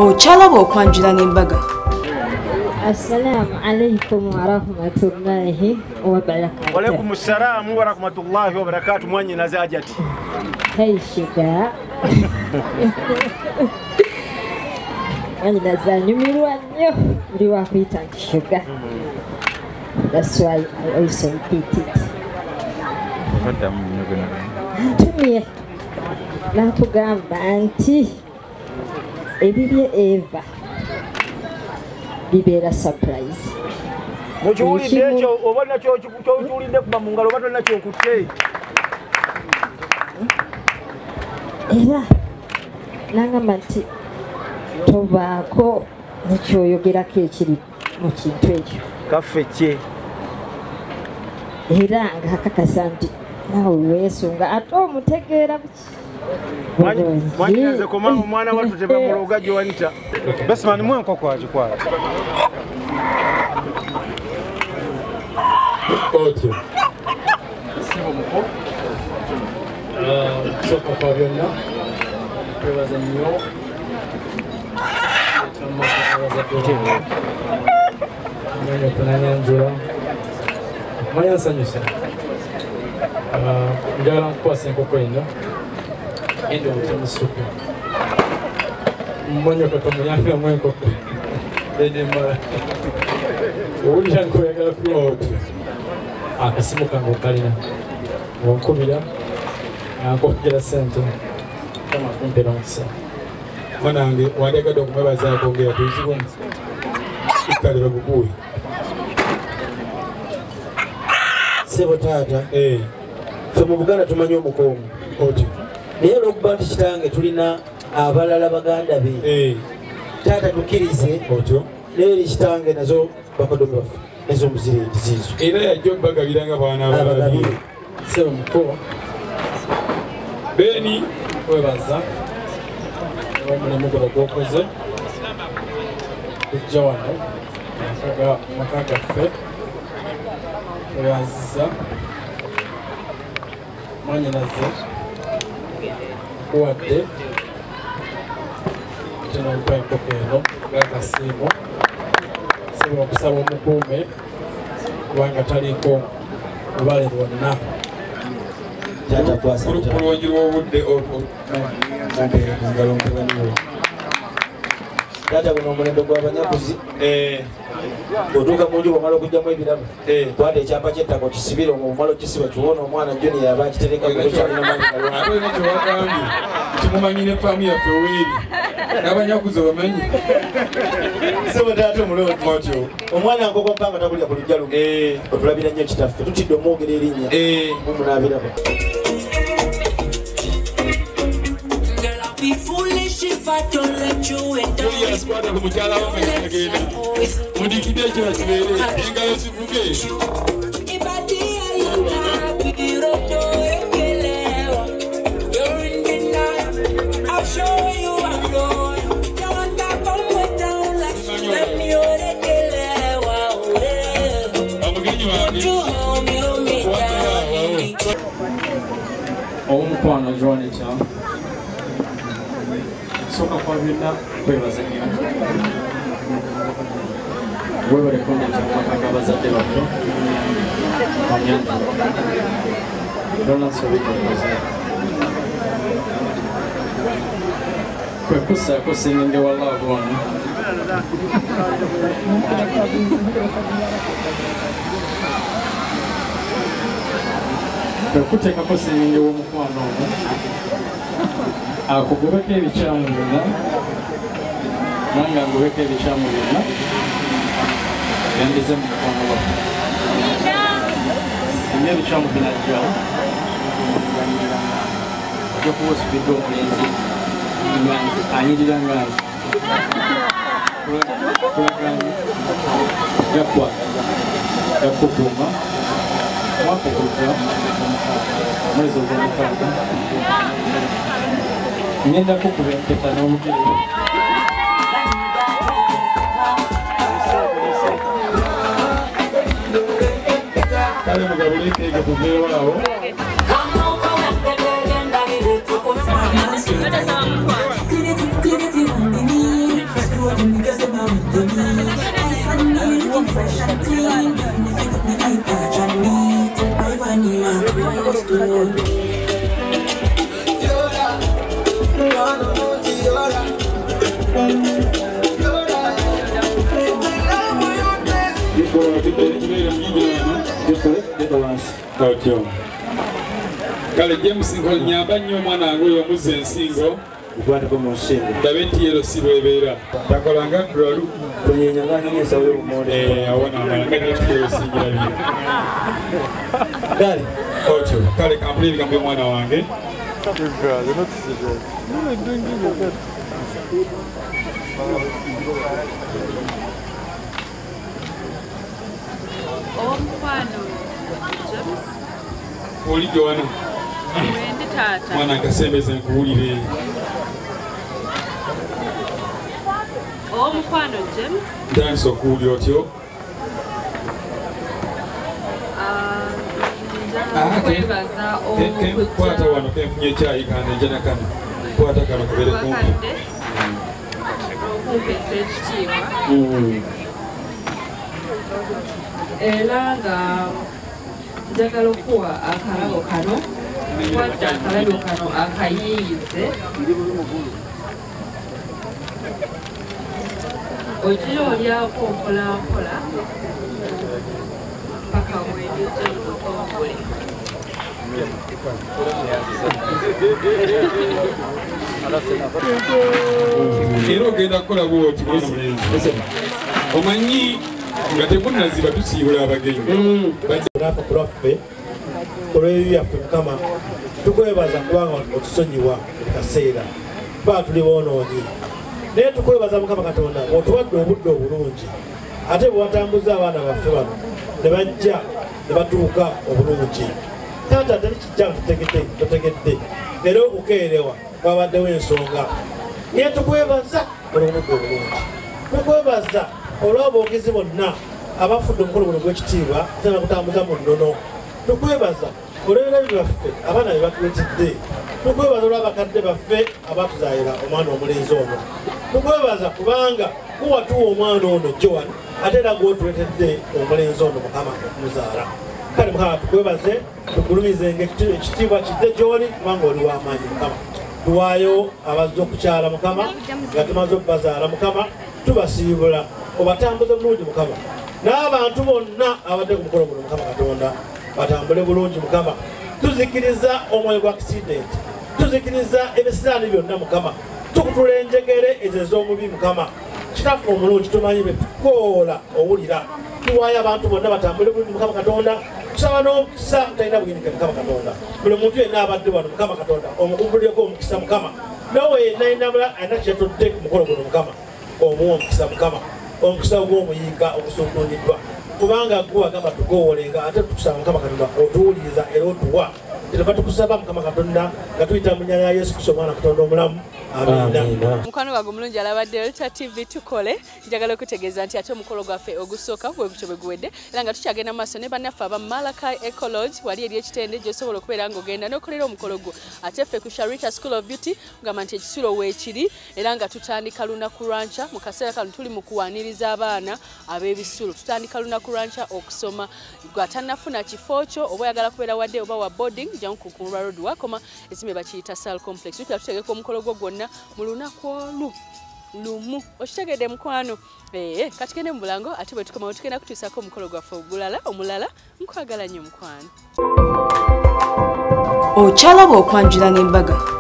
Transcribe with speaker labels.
Speaker 1: Ochalaba okwanjula n'embaga.
Speaker 2: Assalamu alaikum wa rahmatullahi wa barakatuh.
Speaker 3: Wa alaikum assalam wa rahmatullahi wa barakatuh. Mwanyi nazajati.
Speaker 2: Hey sugar. Mwanyi nazanyumirwa nnyo ndi wakwita nti sugar. That's why I also repeat it. Tumie nakugamba nti ebibye Eva bibera surprise.
Speaker 3: Mukiwulidde ekyo oba nakyo kiwulidde kuba mu ngalo oba nakyo okutte.
Speaker 2: Era nangamba nti tobaako nekyoyogerako ekiri mu kintu ekyo.
Speaker 3: Kaffe kye.
Speaker 2: Era ng'akakasa nti naawe weesunga ate omutegeera buki.
Speaker 3: Mwanyaze koma omwana wattu tebamuloga Joanita.
Speaker 4: Basman mwe enkoko agikwala.
Speaker 5: Otyo. Soka kwa byonna. Twebaza nnyo. Mwenye OKWANJULA. Mwenye nsanyusa. Njagala nkukwasa enkoko eno. Endo mutemu supu. Mwenye katomuyanga mu enkoko. Ende mala. Owulira nkoyagala kuba otyo. Akasimu kange okalina. Onkubira. Ankokera sente. Kama kumpera omukisa. Mwanange wandegadde okumwebazaako ngera tuzibwa. Ikalira bukuwi.
Speaker 6: Sebo taata. Ffe mu Buganda tumanyi omukongo.
Speaker 5: Otyo.
Speaker 6: Naye olw'okuba nti kitange tulina abalala baganda be. Taata tukkirize.
Speaker 5: Otyo.
Speaker 6: Leero kitange nazo bakodomi baffe. Nazo muzire ziizo.
Speaker 5: Era yajja obbagabiranga baana abalala. Sebo mukulu. Beni webaza. Omulimu guno gw'okoze. Kujja wano. Maka gaffe. Webaza. Mwanyinaze. Kuwadde. Tena mpa enkoko eno ng'akasiimo. Siba okusaba omukuume kubanga taliiko lubale lwonna. Kulwanjirwa obudde ngalo mpebaniwo.
Speaker 6: Taata guno omulembe gw'abanyakuzi. Otuuka mu nju bw'omala okugyamu ebirabo. Kwata ekyapa ky'ettaka okisibire omumala okisiba kiwona omwana John yaba akitereka kukyalina maanyi galwana.
Speaker 5: Ate olina kyewagambye kimumanyi ne faamu yaffe weeri. N'abanyakuzi bamanyi.
Speaker 6: Sebo taata omulungi otyo. Omwana nkoko mpanga tabulira ku lujja lumu. Otulabira nnyo kitaffe. Tutidde omwogera erinnya. Mumunaabirako.
Speaker 7: Be foolish if I don't let you in.
Speaker 5: Yes, what I'm going to tell you again. When you keep it, you're going to be
Speaker 7: If I did, you're in the night. I'll show you I'm going. Don't tap on way down like let me on it. I'm going to hold me down.
Speaker 5: OKWANJULA. Soka kwa byonna kwebaza nnyo. Weebale kunneta amakanga abazadde baffe. OKWANJULA. Lona nsobedde okukoze. Kwe kussaako singenge wa love wano. Kwe kuteekako singenge w'omukwano ogwo. Akugobeko ebikyamu byonna nanga ngobeko ebikyamu byonna yandize mu mukwano waffe. Singa ebikyamu binajja ojja kuba osubidde omulenzi nganzi anyirira nganzi kulaganye gakwagala gakukuuma mwaka ogujja mwezi ogw'omukaaga ngenda kukuba empeta n'obugere. Kale mugabuleko ege tuveewo. Kale James nkonyamba nnyo omwana wange oyo omuzza ensingo
Speaker 6: ukwatako mu nsingo
Speaker 5: ndabe nti yero si bwebeera takolanga dralu
Speaker 6: tonyenyanganyesa webumonde
Speaker 5: awona amalanga nti yero singirabire
Speaker 6: dale
Speaker 5: otyo kale kampula ebigambo by'omwana wange oli Joan mwana nkasembeze nkuwulire
Speaker 8: omukwano James
Speaker 5: ntandisa okuwulira otyo kwata wano kenfunye ekyayi kande nja nakano kwata kano kabere kumpi
Speaker 8: okumpesa ekitiibwa era nga njagala okuwa akalabo kano kwata akalabo kano akayiiyize ogira olyako mpolampola paka weejuza mukokongole
Speaker 5: era ogenda kukola bwoti mwana mulenzi omanyi nga temunaziba tusiibula abagenyi
Speaker 6: kulaffe olw'ebibi byaffe mukama tukwebaza kubanga otusonyiwa buli kaseera kuba tuli boonoonyi naye tukwebaza mukama katonda otuwadde obudde obulungi ate bwe watambuza abaana baffe bano ne bajja ne batuuka obulungi taata teri kijja nga totegedde era okukeerewa kwabaddewo ensonga naye tukwebaza olw'obudde obulungi tukwebaza olw'aboogezi bonna abafudde omukolo guno gw'ekitiibwa tena kutambuza mu nnono tukwebaza olw'ebirabi byaffe abaana bye batuletedde tukwebaza olw'abakadde baffe abatuzaayira omwana omulenzi ono tukwebaza kubanga kuwatuwa omwana ono Joan ate era gw'otuletedde omulenzi ono mukama okumuzaala kale mukama tukwebaze tugulumizenga ekitiibwa kidde gy'oli kubanga oli w'amaanyi mukama tuwaayo abazze okukyala mukama nga tumaze okubazaala mukama tubasiibula obatambuze bulungi mukama n'abantu bonna abadde ku mukolo guno mukama katonda batambule bulungi mukama tuzikiriza omwoyo gwa akisidenti tuzikiriza ebisiraani byonna mukama tukutula enjegere ezo ez'omubi mukama kitaffe omulungi tumanyi bwe tukoola owulira tuwaayo abantu bonna batambule bulungi mukama katonda tusaba n'omukisa talina buyinike mukama katonda buli muntu yenna abadde wano mukama katonda omukumbulireko omukisa mukama nawe yenna yenna alina kyetodde ku mukolo guno mukama omuwa omukisa mukama omukisa gw'omuyinga ogusunguliddwa kubanga gwe agamba tugowolenga ate tukusaba mukama katonda otuwuliriza era otuwa kyetova tukusaba mukama katonda nga tuyita mu nnya ya Yesu Kristo omwana katonda omulamu amina.
Speaker 8: mukwano gwange omulungi alabadde Ultra TV tukole njagala okutegeeza nti ate omukolo gwaffe ogusooka bwe gutyo bwe guwedde era nga tukyagenda mu maaso ne bannaffe aba Malachi Ecology wali eri ekitende gy'osobola okubeera ng'ogenda n'okolera omukolo gwo ate ffe ku Sharita School of Beauty kugamba nti ekisulo weekiri era nga tutandika lunaku lwanca mu kaseera kano tuli mu kuwaaniriza abaana ab'ebisulo tutandika lunaku lwanca okusoma gw'atannafuna kifo kyo oba oyagala kubeera wadde oba wa boarding jangu ku Kulwa Road wakoma ekizimbe bakiyita Sal Complex tutya tutegeka omukolo gwo gwonna mu lunaku lumu okitegedde mukwano kati gende mu bulango ate bwe tukomawo tugenda kutuusako omukolo gwaffe omulala nkwagala nnyo mukwano
Speaker 1: okyalaba okwanjula n'embaga